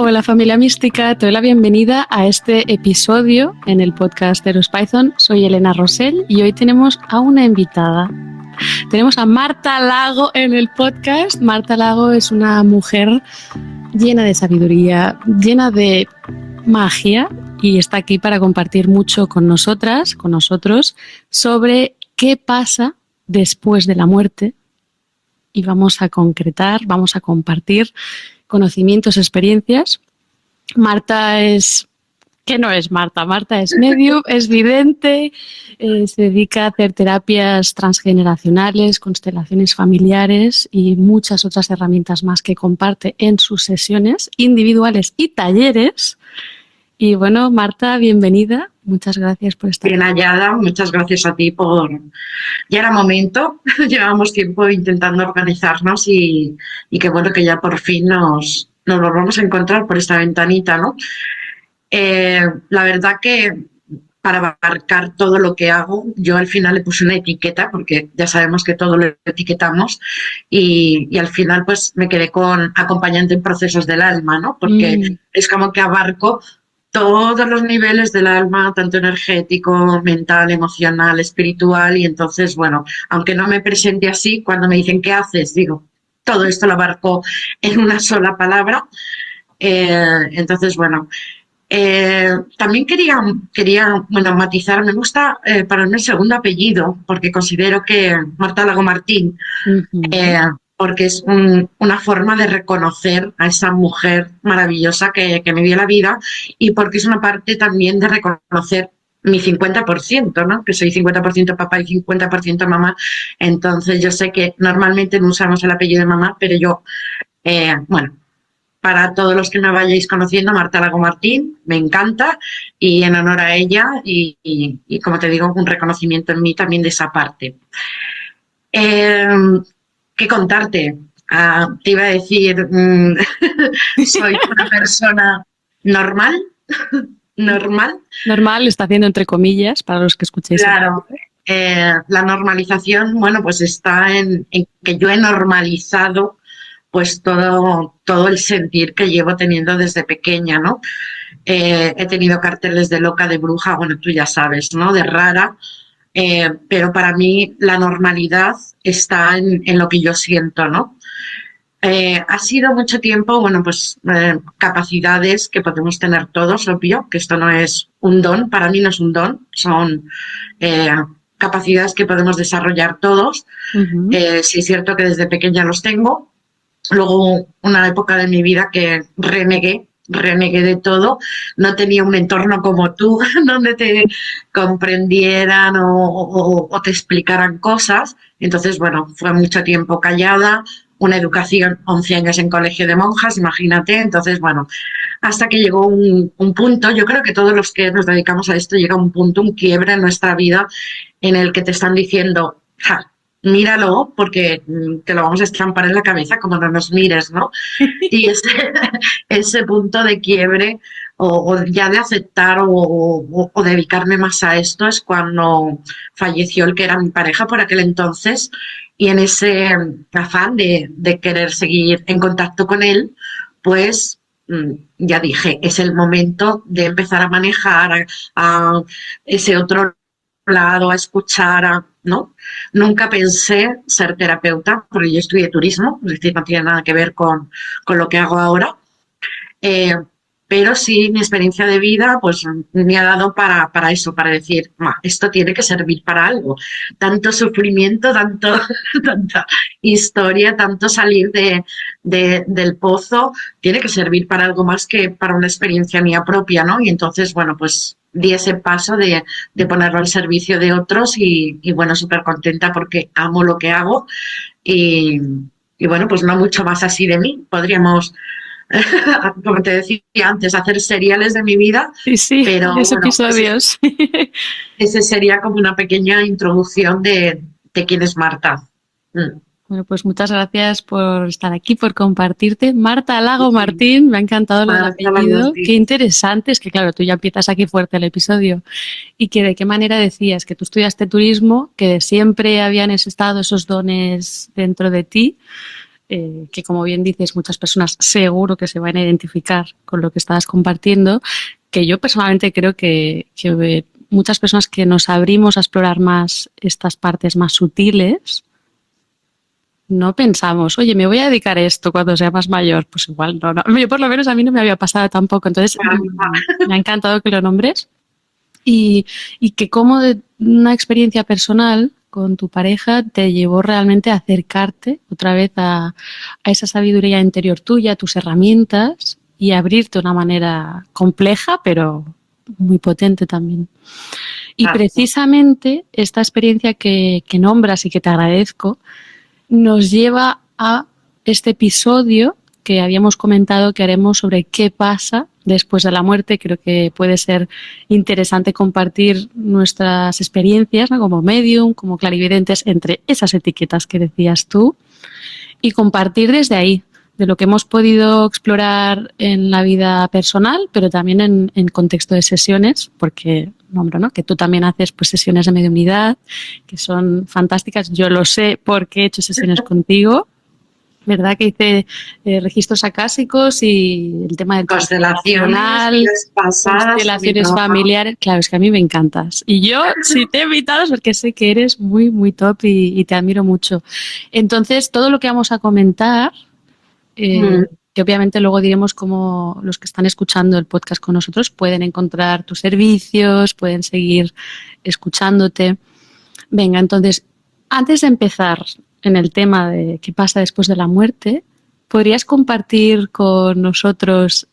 Hola familia mística, te doy la bienvenida a este episodio en el podcast de los Python. Soy Elena Rosell y hoy tenemos a una invitada. Tenemos a Marta Lago en el podcast. Marta Lago es una mujer llena de sabiduría, llena de magia y está aquí para compartir mucho con nosotras, con nosotros, sobre qué pasa después de la muerte y vamos a concretar, vamos a compartir conocimientos, experiencias. Marta es... ¿Qué no es Marta? Marta es medium, es vidente, se dedica a hacer terapias transgeneracionales, constelaciones familiares y muchas otras herramientas más que comparte en sus sesiones individuales y talleres. Y bueno, Marta, bienvenida. Muchas gracias por estar aquí. Bien hallada, muchas gracias a ti por... Ya era momento, llevamos tiempo intentando organizarnos y qué bueno que ya por fin nos volvamos a encontrar por esta ventanita, ¿no? La verdad que para abarcar todo lo que hago, yo al final le puse una etiqueta, porque ya sabemos que todo lo etiquetamos, y al final pues me quedé con acompañante en procesos del alma, ¿no? Porque es como que abarco todos los niveles del alma, tanto energético, mental, emocional, espiritual, y entonces, bueno, aunque no me presente así, cuando me dicen ¿qué haces? Digo, todo esto lo abarco en una sola palabra. Entonces, bueno, también quería matizar, me gusta ponerme el segundo apellido, porque considero que Marta Lago Martín, porque es una forma de reconocer a esa mujer maravillosa que me dio la vida, y porque es una parte también de reconocer mi 50%, ¿no? Que soy 50% papá y 50% mamá. Entonces yo sé que normalmente no usamos el apellido de mamá, pero yo, bueno, para todos los que me vayáis conociendo, Marta Lago Martín, me encanta, y en honor a ella y como te digo, un reconocimiento en mí también de esa parte. ¿Qué contarte? Te iba a decir, soy una persona normal. Normal, está haciendo entre comillas, para los que escuchéis. Claro, la normalización, bueno, pues está en que yo he normalizado pues todo el sentir que llevo teniendo desde pequeña, ¿no? He tenido carteles de loca, de bruja, bueno, tú ya sabes, ¿no? De rara, pero para mí la normalidad está en lo que yo siento, ¿no? Ha sido mucho tiempo, bueno, pues capacidades que podemos tener todos, obvio, que esto no es un don, para mí no es un don, son capacidades que podemos desarrollar todos. Sí es cierto que desde pequeña los tengo. Luego, una época de mi vida que renegué de todo, no tenía un entorno como tú, donde te comprendieran o te explicaran cosas. Entonces, bueno, fue mucho tiempo callada, una educación, 11 años en colegio de monjas, imagínate. Entonces, bueno, hasta que llegó un punto, yo creo que todos los que nos dedicamos a esto, llega un punto, un quiebre en nuestra vida en el que te están diciendo, ¡ja! Míralo, porque te lo vamos a estampar en la cabeza como no nos mires, ¿no? Y ese punto de quiebre o ya de aceptar o dedicarme más a esto es cuando falleció el que era mi pareja por aquel entonces, y en ese afán de querer seguir en contacto con él, pues ya dije, es el momento de empezar a manejar a ese otro lado, a escuchar, ¿no? Nunca pensé ser terapeuta, porque yo estudié turismo, es decir, no tiene nada que ver con lo que hago ahora, pero sí mi experiencia de vida pues me ha dado para eso, para decir, esto tiene que servir para algo. Tanto sufrimiento, tanta historia, tanto salir del pozo, tiene que servir para algo más que para una experiencia mía propia, ¿no? Y entonces, bueno, pues di ese paso de ponerlo al servicio de otros y bueno, súper contenta porque amo lo que hago y bueno, pues no mucho más así de mí. Podríamos, como te decía antes, hacer seriales de mi vida. Sí, pero bueno, episodios. Ese sería como una pequeña introducción de quién es Marta. Bueno, pues muchas gracias por estar aquí, por compartirte. Marta Lago Martín, me ha encantado el apellido. Qué interesante, es que claro, tú ya empiezas aquí fuerte el episodio. Y que de qué manera decías que tú estudiaste turismo, que siempre habían estado esos dones dentro de ti. que como bien dices, muchas personas seguro que se van a identificar con lo que estabas compartiendo, que yo personalmente creo que muchas personas que nos abrimos a explorar más estas partes más sutiles, no pensamos, oye, me voy a dedicar a esto cuando sea más mayor. Pues igual no. Yo por lo menos a mí no me había pasado tampoco. Entonces, me ha encantado que lo nombres y que como de una experiencia personal con tu pareja te llevó realmente a acercarte otra vez a esa sabiduría interior tuya, a tus herramientas y abrirte de una manera compleja, pero muy potente también. Y precisamente esta experiencia que nombras y que te agradezco, nos lleva a este episodio que habíamos comentado que haremos sobre qué pasa después de la muerte. Creo que puede ser interesante compartir nuestras experiencias, ¿no? Como medium, como clarividentes, entre esas etiquetas que decías tú, y compartir desde ahí, de lo que hemos podido explorar en la vida personal, pero también en contexto de sesiones, porque nombro, ¿no?, que tú también haces pues sesiones de mediunidad que son fantásticas. Yo lo sé porque he hecho sesiones contigo, ¿verdad? Que hice registros acásicos y el tema del constelaciones familiares. Claro, es que a mí me encantas. Y yo sí te he invitado es porque sé que eres muy, muy top y te admiro mucho. Entonces, todo lo que vamos a comentar, que obviamente luego diremos cómo los que están escuchando el podcast con nosotros pueden encontrar tus servicios, pueden seguir escuchándote. Venga, entonces, antes de empezar en el tema de qué pasa después de la muerte, ¿podrías compartir con nosotros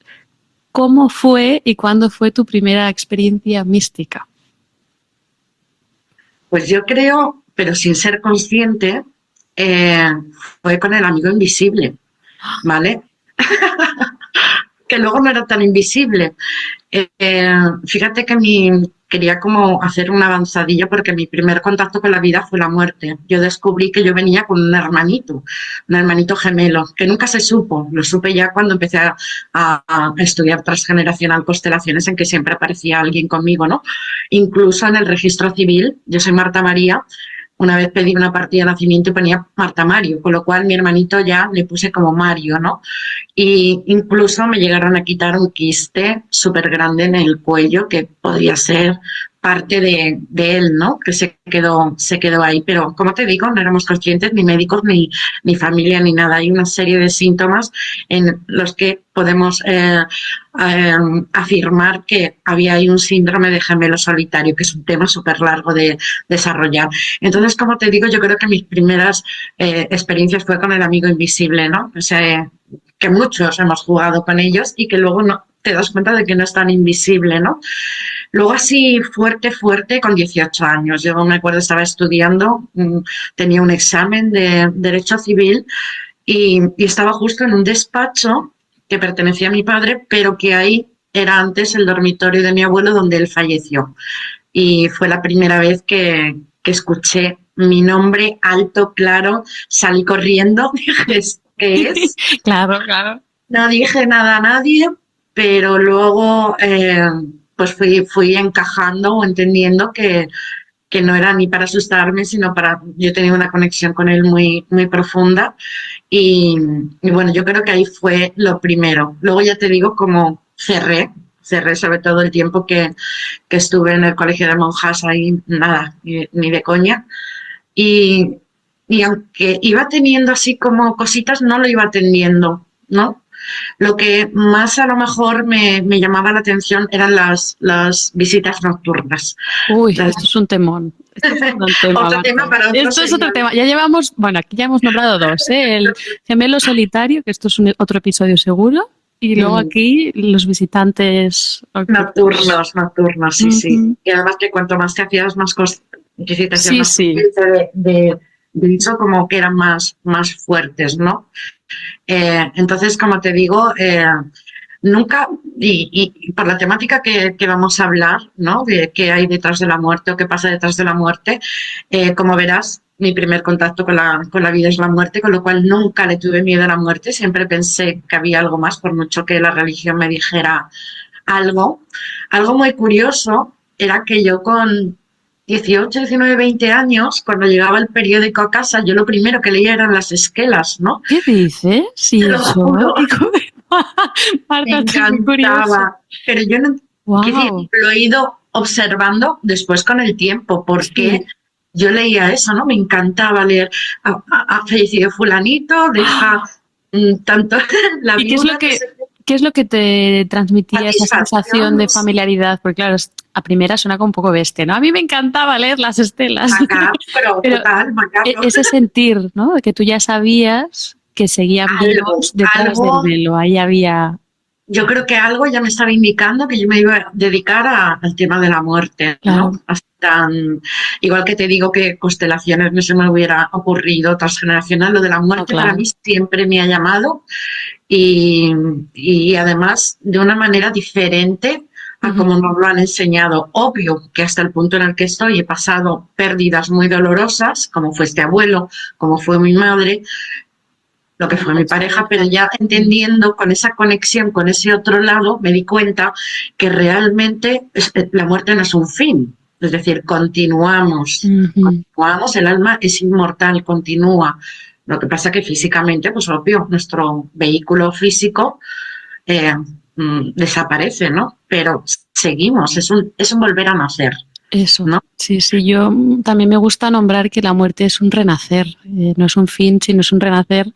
cómo fue y cuándo fue tu primera experiencia mística? Pues yo creo, pero sin ser consciente, fue con el amigo invisible, ¿vale? Que luego no era tan invisible. Fíjate que quería como hacer una avanzadilla porque mi primer contacto con la vida fue la muerte. Yo descubrí que yo venía con un hermanito gemelo, que nunca se supo. Lo supe ya cuando empecé a estudiar transgeneracional constelaciones, en que siempre aparecía alguien conmigo, ¿no? Incluso en el registro civil, yo soy Marta María. Una vez pedí una partida de nacimiento y ponía Marta Mario, con lo cual mi hermanito ya le puse como Mario, ¿no? Y incluso me llegaron a quitar un quiste súper grande en el cuello que podría ser parte de él, ¿no? Que se quedó ahí. Pero, como te digo, no éramos conscientes, ni médicos, ni familia, ni nada. Hay una serie de síntomas en los que podemos afirmar que había ahí un síndrome de gemelo solitario, que es un tema súper largo de desarrollar. Entonces, como te digo, yo creo que mis primeras experiencias fue con el amigo invisible, ¿no? O sea, que muchos hemos jugado con ellos y que luego no te das cuenta de que no es tan invisible, ¿no? Luego así fuerte, con 18 años. Yo me acuerdo, estaba estudiando, tenía un examen de Derecho Civil y estaba justo en un despacho que pertenecía a mi padre, pero que ahí era antes el dormitorio de mi abuelo donde él falleció. Y fue la primera vez que escuché mi nombre alto, claro, salí corriendo, dije, ¿qué es? Claro. No dije nada a nadie, pero luego pues fui encajando o entendiendo que no era ni para asustarme, sino para... Yo tenía una conexión con él muy, muy profunda y bueno, yo creo que ahí fue lo primero. Luego ya te digo, como cerré sobre todo el tiempo que estuve en el colegio de monjas, ahí nada, ni de coña. Y aunque iba teniendo así como cositas, no lo iba atendiendo, ¿no? Lo que más a lo mejor me llamaba la atención eran las visitas nocturnas. Uy, esto es un temón. Otro tema para otro Esto es otro tema. Ya llevamos, bueno, aquí ya hemos nombrado dos, ¿eh? El gemelo solitario, que esto es otro episodio seguro, y luego aquí los visitantes nocturnos, sí. Y además que cuanto más te hacías, más visitas de eso, como que eran más fuertes, ¿no? Entonces, como te digo, nunca, y por la temática que vamos a hablar, ¿no? De qué hay detrás de la muerte o qué pasa detrás de la muerte, como verás, mi primer contacto con la vida es la muerte, con lo cual nunca le tuve miedo a la muerte, siempre pensé que había algo más, por mucho que la religión me dijera algo. Algo muy curioso era que yo con 18, 19, 20 años, cuando llegaba el periódico a casa, yo lo primero que leía eran las esquelas, ¿no? ¿Qué dices? Sí, Te lo eso. juro, me Marta, está muy curioso. encantaba. Pero yo no, quiero decir, Wow. lo he ido observando después con el tiempo, porque Sí. yo leía eso, ¿no? Me encantaba leer. Ha fallecido fulanito, deja tanto la ¿Y viuda, no sé qué, qué es lo que te transmitía esa sensación satisfacción, de familiaridad? Porque claro, a primera suena como un poco bestia, ¿no? A mí me encantaba leer las estelas, macabro, pero total, macabro. ese sentir, ¿no? De que tú ya sabías que seguían vivos detrás del Algo, velo, ahí había... yo creo que algo ya me estaba indicando que yo me iba a dedicar al tema de la muerte, ¿no? Claro, Así tan, igual que te digo que constelaciones no se me hubiera ocurrido transgeneracional, lo de la no, muerte para claro. mí siempre me ha llamado y además de una manera diferente a Ujú. como nos lo han enseñado. Obvio que hasta el punto en el que estoy he pasado pérdidas muy dolorosas, como fue este abuelo, como fue mi madre, lo que fue mi pareja, pero ya entendiendo con esa conexión con ese otro lado, me di cuenta que realmente la muerte no es un fin. Es decir, Ujú. continuamos, el alma es inmortal, continúa. Lo que pasa que físicamente, pues obvio, nuestro vehículo físico eh, desaparece, ¿no? Pero seguimos, es un volver a nacer, Eso, ¿no? sí, sí, yo también me gusta nombrar que la muerte es un renacer, no es un fin, sino es un renacer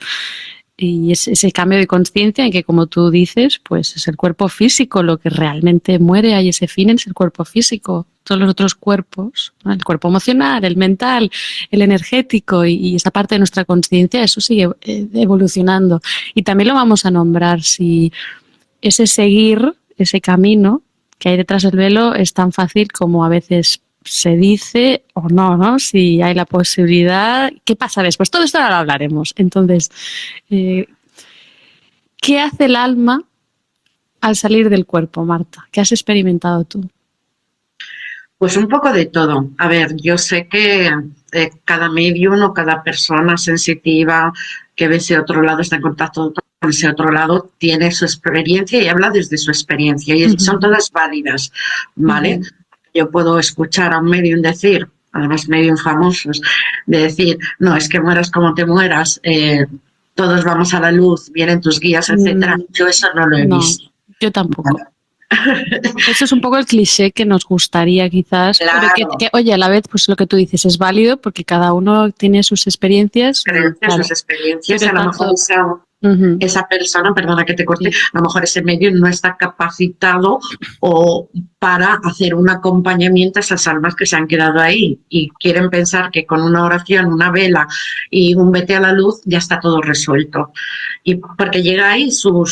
y es ese cambio de conciencia en que, como tú dices, pues es el cuerpo físico lo que realmente muere, hay ese fin es el cuerpo físico, todos los otros cuerpos, ¿no? El cuerpo emocional, el mental, el energético y esa parte de nuestra conciencia, eso sigue evolucionando y también lo vamos a nombrar si ese seguir, ese camino que hay detrás del velo es tan fácil como a veces se dice o no, ¿no? Si hay la posibilidad. ¿Qué pasa después? Todo esto ahora lo hablaremos. Entonces, eh, ¿qué hace el alma al salir del cuerpo, Marta? ¿Qué has experimentado tú? Pues un poco de todo. A ver, yo sé que cada medium o cada persona sensitiva que ve ese otro lado, está en contacto con ese otro lado, tiene su experiencia y habla desde su experiencia y Uh-huh. son todas válidas, ¿vale? Uh-huh. Yo puedo escuchar a un medium decir, además medium famosos, de decir, no, es que mueras como te mueras, todos vamos a la luz, vienen tus guías, etcétera. Yo eso no lo he No, visto. yo tampoco. Eso es un poco el cliché que nos gustaría quizás, pero Claro, oye, a la vez, pues lo que tú dices es válido porque cada uno tiene sus experiencias y creencias, claro, sus experiencias, pero a lo mejor tanto... Uh-huh. esa persona, perdona que te corte, Sí. a lo mejor ese medio no está capacitado o para hacer un acompañamiento a esas almas que se han quedado ahí y quieren pensar que con una oración, una vela y un vete a la luz ya está todo resuelto. Y porque llega ahí su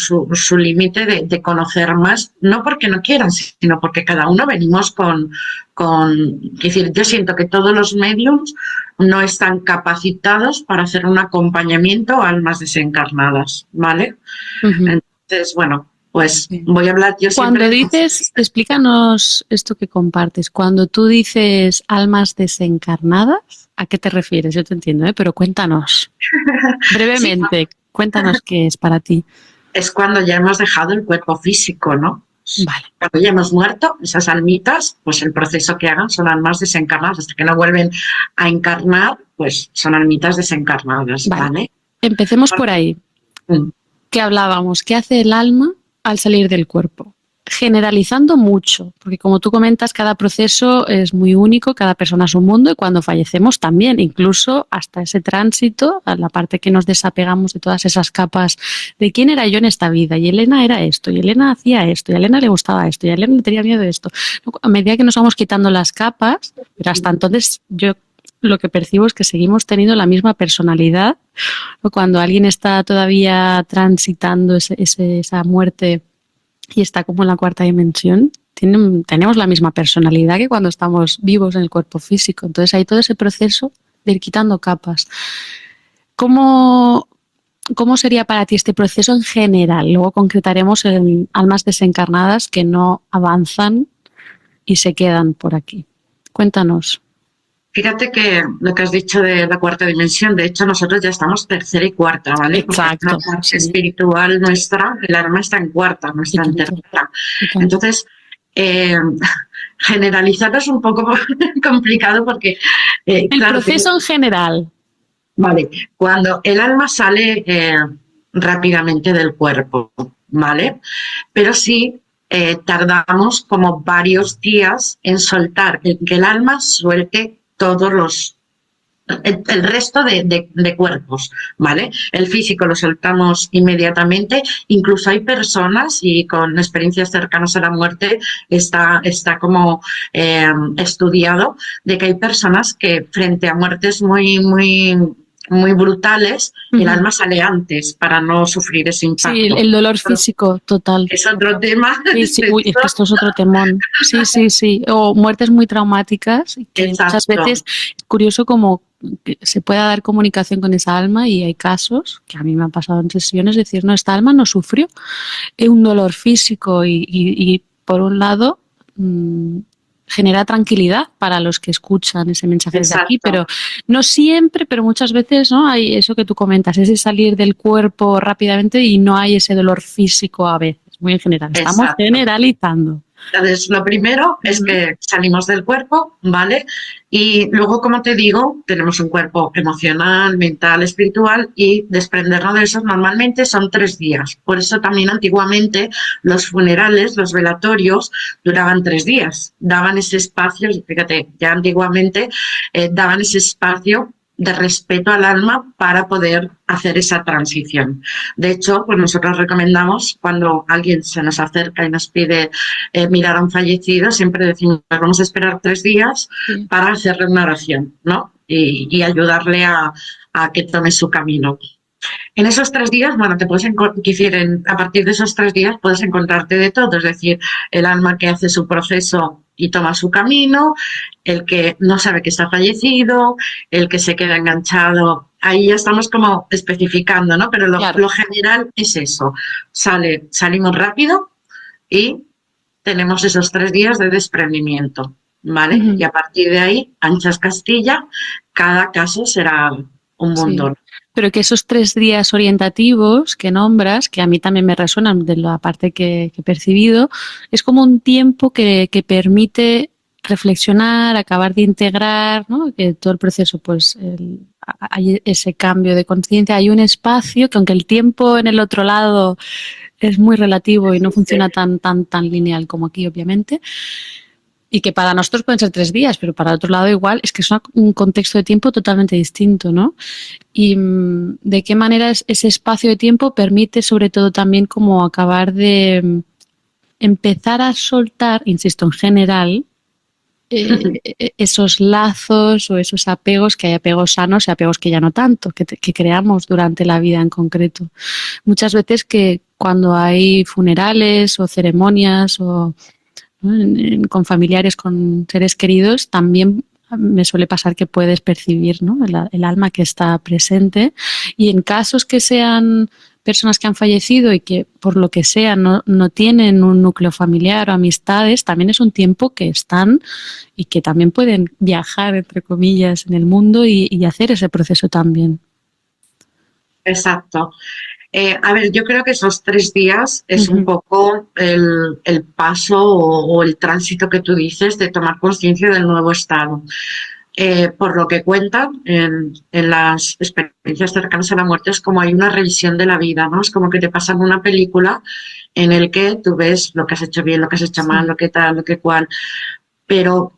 límite de conocer más, no porque no quieran, sino porque cada uno venimos es decir, yo siento que todos los medios no están capacitados para hacer un acompañamiento a almas desencarnadas, ¿vale? Uh-huh. Entonces, bueno, pues voy a hablar yo Cuando siempre de dices, explícanos esto que compartes, cuando tú dices almas desencarnadas, ¿a qué te refieres? Yo te entiendo, ¿eh? Pero cuéntanos sí, brevemente, cuéntanos qué es para ti. es cuando ya hemos dejado el cuerpo físico, ¿no? Vale. Cuando ya hemos muerto, esas almitas, pues el proceso que hagan son almas desencarnadas. Hasta que no vuelven a encarnar, pues son almitas desencarnadas, Vale. ¿vale? Empecemos por ahí. ¿Qué hablábamos? ¿Qué hace el alma al salir del cuerpo? Generalizando mucho, porque como tú comentas, cada proceso es muy único, cada persona es un mundo y cuando fallecemos también, incluso hasta ese tránsito, a la parte que nos desapegamos de todas esas capas de quién era yo en esta vida, y Elena era esto, y Elena hacía esto, y a Elena le gustaba esto, y a Elena le tenía miedo de esto. A medida que nos vamos quitando las capas, pero hasta entonces yo lo que percibo es que seguimos teniendo la misma personalidad. Cuando alguien está todavía transitando esa muerte y está como en la cuarta dimensión, tenemos la misma personalidad que cuando estamos vivos en el cuerpo físico. Entonces hay todo ese proceso de ir quitando capas. ¿Cómo sería para ti este proceso en general? Luego concretaremos en almas desencarnadas que no avanzan y se quedan por aquí. Cuéntanos. Fíjate que lo que has dicho de la cuarta dimensión, de hecho nosotros ya estamos tercera y cuarta, ¿vale? Exacto. Porque la parte espiritual nuestra, el alma está en cuarta, no está en tercera. Entonces, generalizar es un poco complicado porque, El claro, proceso en general. vale, cuando el alma sale rápidamente del cuerpo, ¿vale? Pero sí tardamos como varios días en soltar, en que el alma suelte todos el resto de cuerpos, ¿vale? El físico lo soltamos inmediatamente, incluso hay personas y con experiencias cercanas a la muerte está como estudiado de que hay personas que frente a muertes muy brutales, el alma sale antes para no sufrir ese Sí, impacto. el dolor físico total. Es otro tema. Sí, sí. Uy, es que esto es otro temón. Sí, sí, sí. O muertes muy traumáticas que muchas Exacto. veces es curioso como que se pueda dar comunicación con esa alma y hay casos que a mí me han pasado en sesiones decir, no, esta alma no sufrió un dolor físico y por un lado genera tranquilidad para los que escuchan ese mensaje desde aquí, Exacto. pero no siempre, pero muchas veces, ¿no? Hay eso que tú comentas, ese salir del cuerpo rápidamente y no hay ese dolor físico a veces, muy en general. Estamos Exacto. generalizando. Entonces, lo primero es que salimos del cuerpo, ¿vale? Y luego, como te digo, tenemos un cuerpo emocional, mental, espiritual y desprendernos de eso normalmente son 3 días. Por eso también antiguamente los funerales, los velatorios, duraban 3 días. Daban ese espacio, fíjate, ya antiguamente daban ese espacio de respeto al alma para poder hacer esa transición. De hecho, pues nosotros recomendamos cuando alguien se nos acerca y nos pide mirar a un fallecido, siempre decimos, vamos a esperar 3 días para hacerle una oración, ¿no? Y ayudarle a que tome su camino. En esos 3 días, bueno, te puedes a partir de esos 3 días puedes encontrarte de todo, es decir, el alma que hace su proceso y toma su camino, el que no sabe que está fallecido, el que se queda enganchado. Ahí ya estamos como especificando, ¿no? Pero lo general es eso. Salimos rápido y tenemos esos 3 días de desprendimiento, ¿vale? Y a partir de ahí, anchas Castilla, cada caso será un mundo. Sí. Pero que esos 3 días orientativos que nombras, que a mí también me resuenan de la parte que he percibido, es como un tiempo que permite reflexionar, acabar de integrar, ¿no? Que todo el proceso, pues hay ese cambio de conciencia, hay un espacio que aunque el tiempo en el otro lado es muy relativo y no funciona tan lineal como aquí, obviamente, y que para nosotros pueden ser 3 días, pero para otro lado igual, es que es un contexto de tiempo totalmente distinto, ¿no? Y de qué manera ese espacio de tiempo permite sobre todo también como acabar de empezar a soltar, insisto, en general, esos lazos o esos apegos, que hay apegos sanos y apegos que ya no tanto, que creamos durante la vida en concreto. Muchas veces que cuando hay funerales o ceremonias o con familiares, con seres queridos, también me suele pasar que puedes percibir, ¿no? el alma que está presente, y en casos que sean personas que han fallecido y que por lo que sea no tienen un núcleo familiar o amistades, también es un tiempo que están y que también pueden viajar, entre comillas, en el mundo y hacer ese proceso también. Exacto. A ver, yo creo que esos 3 días es un poco el paso o el tránsito que tú dices de tomar conciencia del nuevo estado. Por lo que cuentan en las experiencias cercanas a la muerte, es como hay una revisión de la vida, ¿no? Es como que te pasan una película en el que tú ves lo que has hecho bien, lo que has hecho mal, lo que tal, lo que cual, pero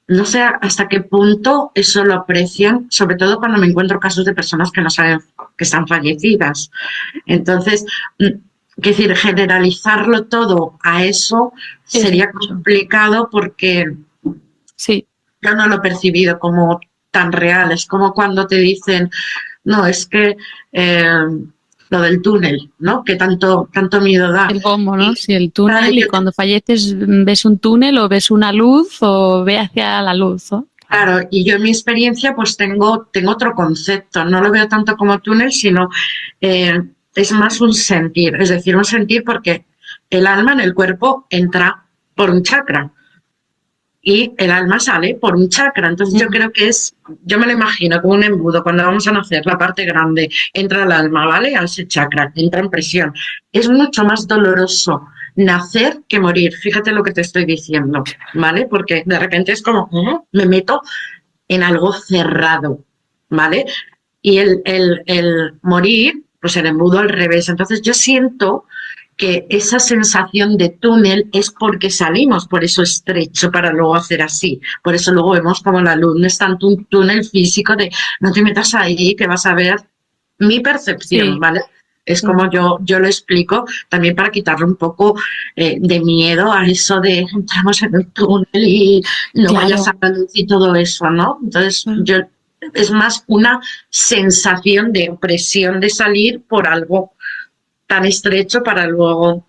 no sé hasta qué punto eso lo aprecian, sobre todo cuando me encuentro casos de personas que no saben que están fallecidas. Entonces, quiero decir, generalizarlo todo a eso sería complicado porque yo no lo he percibido como tan real. Es como cuando te dicen, no, es que lo del túnel, ¿no? Que tanto miedo da. El bombo, ¿no? Sí, el túnel, y cuando falleces ves un túnel o ves una luz o ve hacia la luz, ¿no? Claro, y yo en mi experiencia pues tengo otro concepto, no lo veo tanto como túnel, sino es más un sentir, es decir, un sentir porque el alma en el cuerpo entra por un chakra. y el alma sale por un chakra. Entonces yo creo que yo me lo imagino como un embudo. Cuando vamos a nacer, la parte grande, entra el alma, ¿vale? A ese chakra, entra en presión. Es mucho más doloroso nacer que morir. Fíjate lo que te estoy diciendo, ¿vale? Porque de repente es como, me meto en algo cerrado, ¿vale? Y el morir, pues el embudo al revés. Entonces yo siento que esa sensación de túnel es porque salimos por eso estrecho para luego hacer así. Por eso luego vemos como la luz no es tanto un túnel físico de no te metas ahí que vas a ver mi percepción, ¿vale? Es como yo lo explico también para quitarle un poco de miedo a eso de entramos en el túnel y luego ya sale la luz y todo eso, ¿no? Entonces es más una sensación de opresión de salir por algo tan estrecho para luego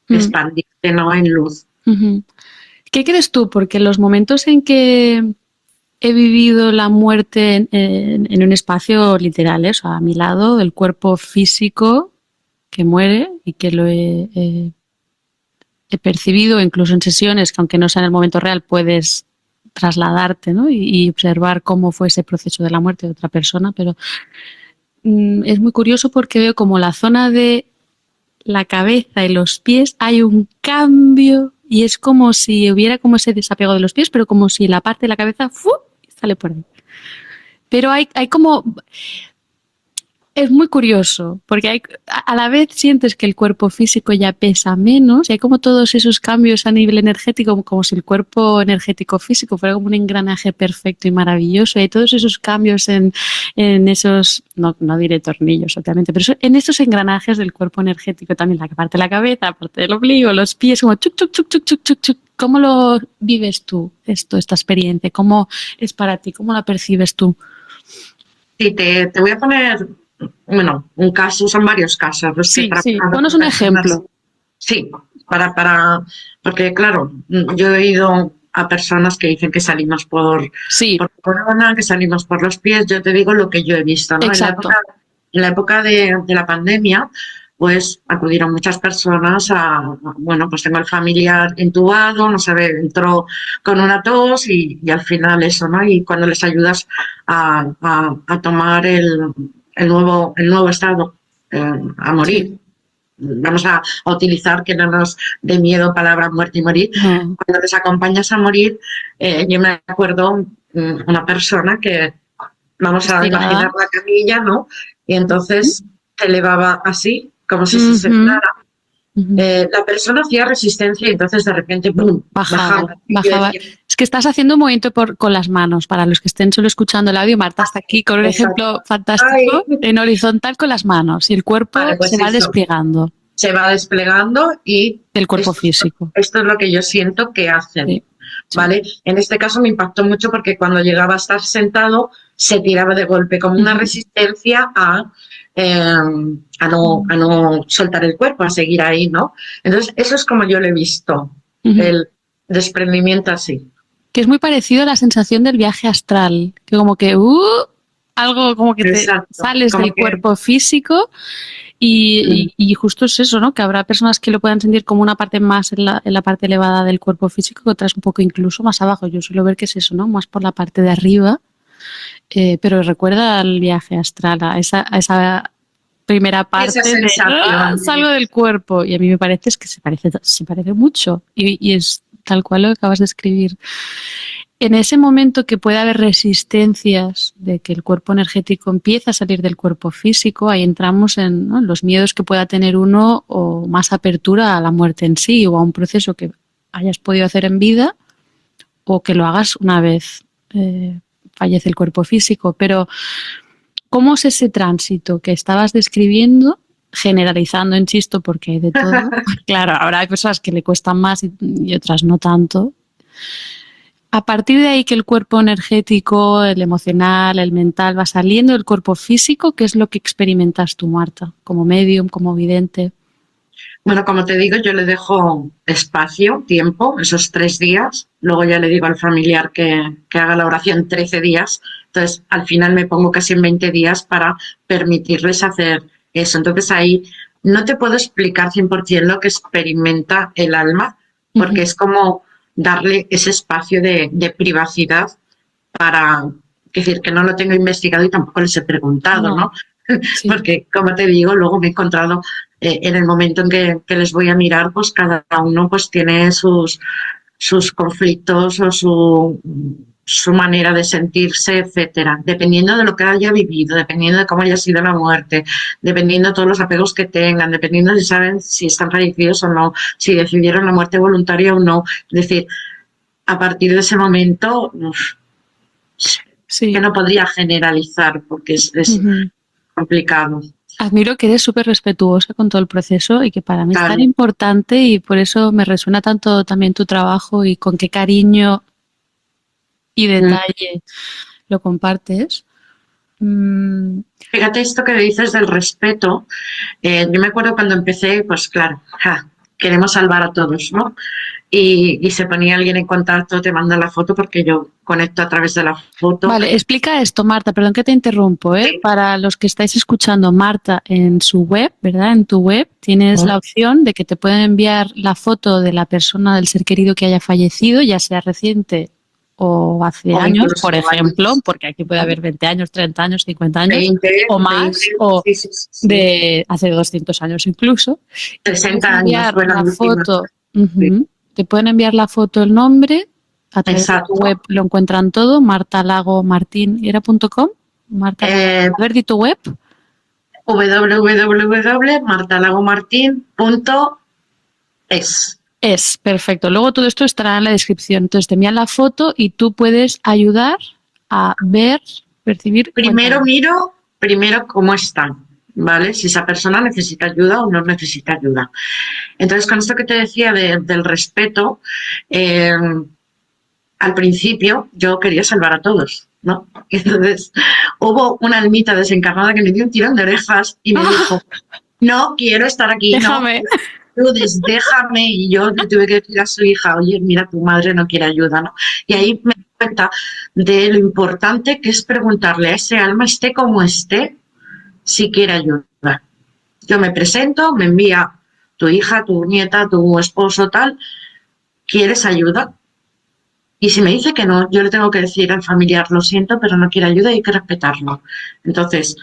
expandirse, ¿no? En luz. ¿Qué crees tú? Porque los momentos en que he vivido la muerte en un espacio literal, o sea, a mi lado, el cuerpo físico que muere y que lo he percibido, incluso en sesiones que aunque no sea en el momento real puedes trasladarte, ¿no? y observar cómo fue ese proceso de la muerte de otra persona, pero es muy curioso porque veo como la zona de la cabeza y los pies hay un cambio y es como si hubiera como ese desapego de los pies, pero como si la parte de la cabeza sale por ahí. Pero hay como... Es muy curioso, porque a la vez sientes que el cuerpo físico ya pesa menos y hay como todos esos cambios a nivel energético, como si el cuerpo energético físico fuera como un engranaje perfecto y maravilloso. Y hay todos esos cambios en esos, no diré tornillos, obviamente, pero en esos engranajes del cuerpo energético también, la parte de la cabeza, la parte del ombligo, los pies, como chuc, chuc, chuc, chuc, chuc, chuc, chuc. ¿Cómo lo vives tú, esta experiencia? ¿Cómo es para ti? ¿Cómo la percibes tú? Sí, te voy a poner... Bueno, un caso, son varios casos. Sí, ponos un ejemplo. Sí, porque claro, yo he ido a personas que dicen que salimos por corona, que salimos por los pies. Yo te digo lo que yo he visto, ¿no? Exacto. En la época de la pandemia, pues acudieron muchas personas bueno, pues tengo el familiar entubado, no sabe, entró con una tos y al final eso, ¿no? Y cuando les ayudas a tomar el nuevo estado, a morir. Sí. Vamos a utilizar, que no nos dé miedo palabra muerte y morir. Cuando les acompañas a morir, yo me acuerdo una persona que, vamos a imaginar la camilla, ¿no? Y entonces se elevaba así, como si se sentara. La persona hacía resistencia y entonces de repente ¡pum! Bajaba. Es que estás haciendo un movimiento con las manos. Para los que estén solo escuchando el audio, Marta está aquí con un ejemplo fantástico en horizontal con las manos y el cuerpo se va desplegando. Se va desplegando y del cuerpo físico. Esto es lo que yo siento que hacen. Sí. ¿Vale? En este caso me impactó mucho porque cuando llegaba a estar sentado se tiraba de golpe como una resistencia a no soltar el cuerpo, a seguir ahí, ¿no? Entonces eso es como yo lo he visto, el desprendimiento así. Que es muy parecido a la sensación del viaje astral, que como que algo como que te sales como del cuerpo físico y justo es eso, ¿no? Que habrá personas que lo puedan sentir como una parte más en la parte elevada del cuerpo físico y otras un poco incluso más abajo. Yo suelo ver que es eso, ¿no? Más por la parte de arriba, pero recuerda al viaje astral, a esa primera parte de salgo del cuerpo y a mí me parece que se parece mucho y es tal cual lo que acabas de escribir. En ese momento que puede haber resistencias de que el cuerpo energético empieza a salir del cuerpo físico, ahí entramos en, ¿no?, los miedos que pueda tener uno o más apertura a la muerte en sí o a un proceso que hayas podido hacer en vida o que lo hagas una vez fallece el cuerpo físico. Pero ¿cómo es ese tránsito que estabas describiendo? Generalizando, insisto, porque hay de todo. Claro, ahora hay personas que le cuestan más y otras no tanto. A partir de ahí que el cuerpo energético, el emocional, el mental va saliendo del cuerpo físico, ¿qué es lo que experimentas tú, Marta? Como medium, como vidente. Bueno, como te digo, yo le dejo espacio, tiempo, esos 3 días. Luego ya le digo al familiar que haga la oración 13 días. Entonces, al final me pongo casi en 20 días para permitirles hacer eso. Entonces, ahí no te puedo explicar 100% lo que experimenta el alma, porque es como darle ese espacio de privacidad para, es decir, que no lo tengo investigado y tampoco les he preguntado, ¿no? Sí. Porque, como te digo, luego me he encontrado en el momento en que les voy a mirar, pues cada uno pues tiene sus conflictos o su manera de sentirse, etcétera, dependiendo de lo que haya vivido, dependiendo de cómo haya sido la muerte, dependiendo de todos los apegos que tengan, dependiendo de si saben si están fallecidos o no, si decidieron la muerte voluntaria o no. Es decir, a partir de ese momento, Sí. que no podría generalizar porque es complicado. Admiro que eres súper respetuosa con todo el proceso y que para mí es tan importante, y por eso me resuena tanto también tu trabajo y con qué cariño y detalle lo compartes. Fíjate esto que dices del respeto. Yo me acuerdo cuando empecé, pues claro, queremos salvar a todos, ¿no? Y se ponía alguien en contacto, te manda la foto porque yo conecto a través de la foto. Vale, explica esto, Marta, perdón que te interrumpo, ¿eh? Sí. Para los que estáis escuchando, Marta, en su web, ¿verdad? En tu web tienes la opción de que te pueden enviar la foto de la persona, del ser querido que haya fallecido, ya sea reciente o hace años, por ejemplo, porque aquí puede haber 20 años, 30 años, 50 años, 20, o más, 20, o sí. De hace 200 años incluso. 60 años fue la foto. Te pueden enviar la foto, el nombre, a través de tu web lo encuentran todo, martalagomartin.com. Marta, a ver, di tu web. www.martalagomartin.es. Es, perfecto. Luego todo esto estará en la descripción. Entonces te envían la foto y tú puedes ayudar a ver, percibir. Primero miro cómo están, ¿vale? Si esa persona necesita ayuda o no necesita ayuda. Entonces, con esto que te decía del respeto, al principio yo quería salvar a todos, ¿no? Entonces, hubo una almita desencarnada que me dio un tirón de orejas y me dijo, no quiero estar aquí, déjame. No, déjame. Y yo le tuve que decir a su hija, oye, mira, tu madre no quiere ayuda, ¿no? Y ahí me di cuenta de lo importante que es preguntarle a ese alma, esté como esté, si quiere ayuda. Yo me presento, me envía tu hija, tu nieta, tu esposo, tal, ¿quieres ayuda? Y si me dice que no, yo le tengo que decir al familiar, lo siento, pero no quiere ayuda y hay que respetarlo. Entonces...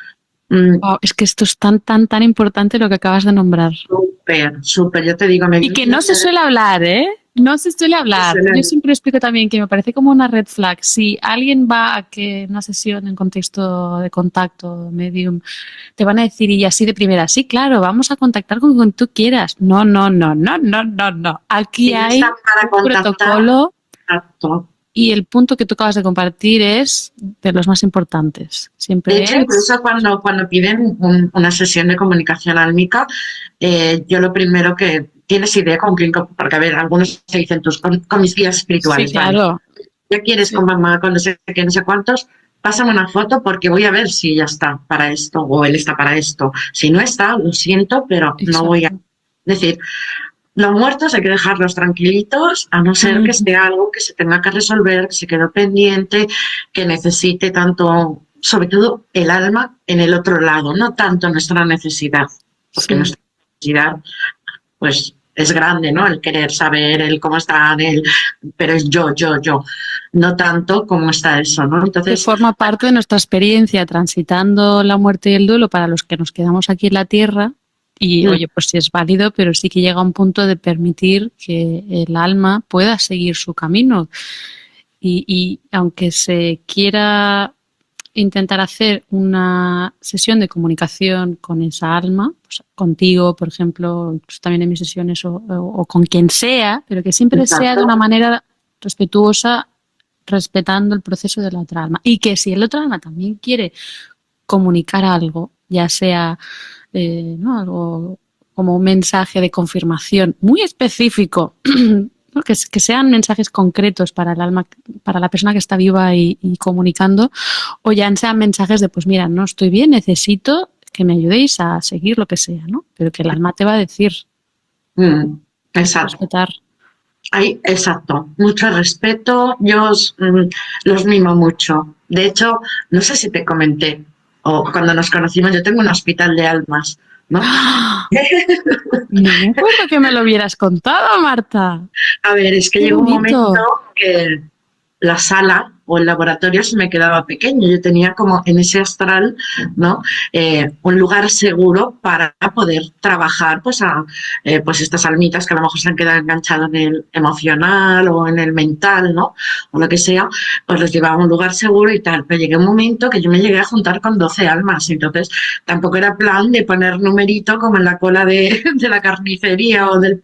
Wow, es que esto es tan importante lo que acabas de nombrar. Súper, yo te digo... Y que no se suele hablar, ¿eh? No se suele hablar. Yo siempre explico también que me parece como una red flag. Si alguien va a que una sesión en contexto de contacto, medium, te van a decir y así de primera, sí, claro, vamos a contactar con quien tú quieras. No. Aquí hay un protocolo. Exacto. Y el punto que tú acabas de compartir es de los más importantes. Siempre de hecho, incluso cuando piden una sesión de comunicación álmica, yo lo primero que... ¿Tienes idea con quién? Porque, a ver, algunos se dicen con mis guías espirituales. Sí, claro. ¿Vale? ¿Ya quieres con mamá, con no sé qué, no sé cuántos? Pásame una foto porque voy a ver si ella está para esto o él está para esto. Si no está, lo siento, pero no voy a... Es decir... Los muertos hay que dejarlos tranquilitos, a no ser que sea algo que se tenga que resolver, que se quedó pendiente, que necesite tanto, sobre todo el alma en el otro lado, no tanto nuestra necesidad, porque nuestra necesidad pues es grande, ¿no? El querer saber, el cómo están, pero es yo, no tanto como está eso, ¿no? Entonces, que forma parte de nuestra experiencia transitando la muerte y el duelo para los que nos quedamos aquí en la Tierra. Y, oye, pues sí es válido, pero sí que llega a un punto de permitir que el alma pueda seguir su camino. Y aunque se quiera intentar hacer una sesión de comunicación con esa alma, pues contigo, por ejemplo, pues también en mis sesiones o con quien sea, pero que siempre sea de una manera respetuosa, respetando el proceso de la otra alma. Y que si el otro alma también quiere comunicar algo, ya sea... ¿no? Algo como un mensaje de confirmación muy específico, ¿no? que sean mensajes concretos para el alma, para la persona que está viva y comunicando, o ya sean mensajes de pues mira, no estoy bien, necesito que me ayudéis a seguir lo que sea, ¿no? Pero que el alma te va a decir. Exacto. Respetar. Exacto, mucho respeto, yo los mimo mucho. De hecho, no sé si te comenté, o cuando nos conocimos, yo tengo un hospital de almas, ¿no? No me acuerdo que me lo hubieras contado, Marta. A ver, es que Qué llegó un bonito. momento que la sala o el laboratorio se me quedaba pequeño. Yo tenía como en ese astral, ¿no? Un lugar seguro para poder trabajar pues estas almitas que a lo mejor se han quedado enganchadas en el emocional o en el mental, ¿no? O lo que sea, pues los llevaba a un lugar seguro y tal. Pero llegué a un momento que yo me llegué a juntar con 12 almas, entonces tampoco era plan de poner numerito como en la cola de la carnicería o del